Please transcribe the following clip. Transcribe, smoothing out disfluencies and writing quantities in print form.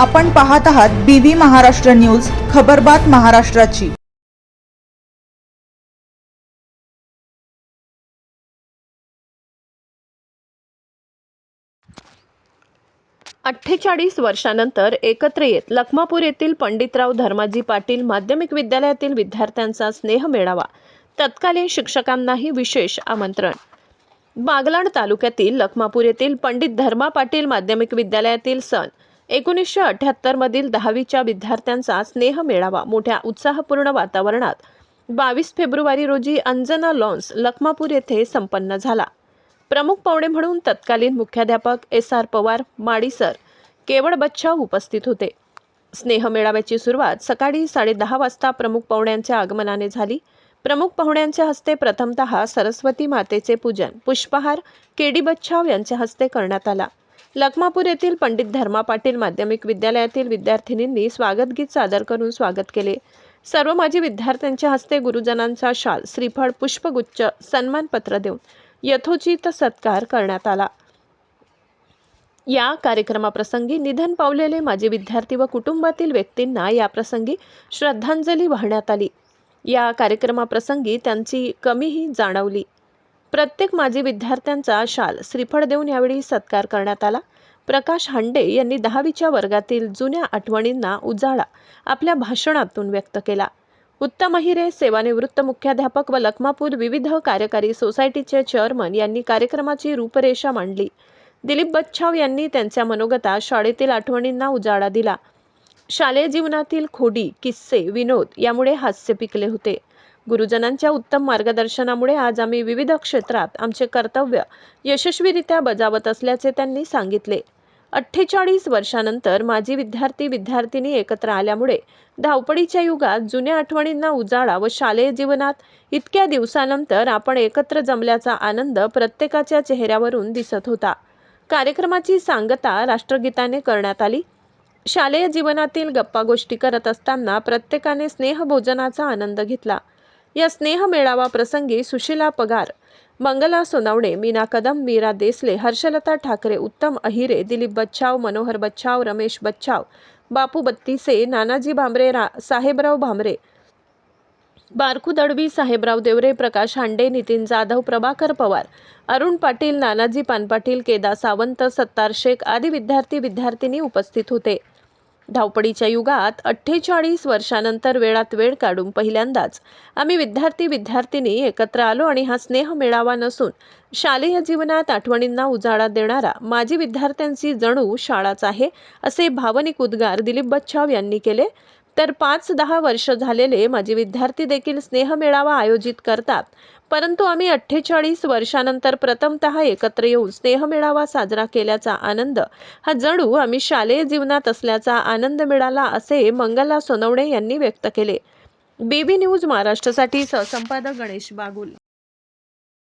आपण पाहत आहात BV महाराष्ट्र न्यूज, खबरबात महाराष्ट्राची। 48 वर्षानंतर एकत्र येत लखमापूर येथील पंडितराव धर्माजी पाटील माध्यमिक विद्यालयातील विद्यार्थ्यांचा स्नेह मेळावा। तत्कालीन शिक्षकांनाही विशेष आमंत्रण। बागलाण तालुक्यातील लखमापूर येथील पंडित धर्मा पाटील माध्यमिक विद्यालयातील सन 1978 मधील 10वीच्या विद्यार्थ्यांचा स्नेह मेळावा मोठ्या उत्साहपूर्ण वातावरणात 22 फेब्रुवारी रोजी अंजना लॉन्स लखमापूर येथे संपन्न झाला। प्रमुख पाहुणे म्हणून तत्कालीन मुख्याध्यापक SR पवार माडी सर, केवळ बच्चा उपस्थित होते। स्नेह मेळाव्याची सुरुवात सकाळी 10:30 वाजता प्रमुख पाहुण्यांच्या आगमनाने झाली। प्रमुख पाहुण्यांच्या हस्ते प्रथमतः सरस्वती मातेचे पूजन पुष्पहार KD बच्छाव यांच्या हस्ते करण्यात आला। लखमापूर येथील पंडित धर्मा पाटील माध्यमिक विद्यालयातील विद्यार्थिनींनी स्वागत गीत सादर करून स्वागत केले। सर्व माजी विद्यार्थ्यांच्या हस्ते गुरुजनांचा शाल, श्रीफळ, पुष्पगुच्छ, सन्मानपत्र देऊन यथोचित सत्कार करण्यात आला। या कार्यक्रमाप्रसंगी निधन पावलेले माजी विद्यार्थी व कुटुंबातील व्यक्तींना या प्रसंगी श्रद्धांजली वाहण्यात आली। या कार्यक्रमाप्रसंगी त्यांची कमीही जाणवली। प्रत्येक माजी विद्यार्थ्यांचा शाल, श्रीफळ देऊन यावेळी सत्कार करण्यात आला। प्रकाश हांडे यांनी 10वीच्या वर्गातील जुन्या आठवणींना उजाळा आपल्या भाषणातून व्यक्त केला। उत्तम अहिरे, सेवानिवृत्त मुख्याध्यापक व लखमापूर विविध कार्यकारी सोसायटीचे चेअरमन यांनी कार्यक्रमाची रूपरेषा मांडली। दिलीप बच्छाव यांनी त्यांच्या मनोगतात शाळेतील आठवणींना उजाळा दिला। शालेय जीवनातील खोडी, किस्से, विनोद यामुळे हास्य पिकले होते। गुरुजनांच्या उत्तम मार्गदर्शनामुळे आज आम्ही विविध क्षेत्रात आमचे कर्तव्य यशस्वीरित्या बजावत असल्याचे त्यांनी सांगितले। 48 वर्षानंतर माजी विद्यार्थी-विद्यार्थिनी एकत्र आल्यामुळे धावपळीच्या युगात जुन्या आठवणींना उजाळा व शालेय जीवनात इतक्या दिवसानंतर आपण एकत्र जमल्याचा आनंद प्रत्येकाच्या चेहऱ्यावरून दिसत होता। कार्यक्रमाची सांगता राष्ट्रगीताने करण्यात आली। शालेय जीवनातील गप्पा गोष्टी करत असताना प्रत्येकाने स्नेहभोजनाचा आनंद घेतला। या स्नेह मेळावा प्रसंगी सुशीला पगार, मंगला सोनावणे, मीना कदम, मीरा देसले, हर्षलता ठाकरे, उत्तम अहिरे, दिलीप बच्छाव, मनोहर बच्छाव, रमेश बच्छाव, बापू बत्तीसे, नानाजी भामरे, साहेबराव भामरे, बारकू दळवी, साहेबराव देवरे, प्रकाश हांडे, नितीन जाधव, प्रभाकर पवार, अरुण पाटील, नानाजी पानपाटील, केदा सावंत, सत्तार शेख आदी विद्यार्थी-विद्यार्थिनी उपस्थित होते। धावपळीच्या युगात 48 वर्षानंतर वेळात वेळ काढून पहिल्यांदाच आम्ही विद्यार्थी-विद्यार्थिनी एकत्र आलो आणि हा स्नेह मेळावा नसून शालेय जीवनात आठवणींना उजाळा देणारा माजी विद्यार्थ्यांची जणू शाळाच आहे, असे भावनिक उद्गार दिलीप बच्छाव यांनी केले। तर 5-10 वर्ष झालेले माजी विद्यार्थी देखील स्नेह मेळावा आयोजित करतात, परंतु आम्ही 48 वर्षानंतर प्रथमतः एकत्र येऊन स्नेह मेळावा साजरा केल्याचा आनंद हा जणू आम्ही शालेय जीवनात असल्याचा आनंद मिळाला, असे मंगला सोनवणे यांनी व्यक्त केले। BV न्यूज महाराष्ट्रासाठी सहसंपादक गणेश बागुल।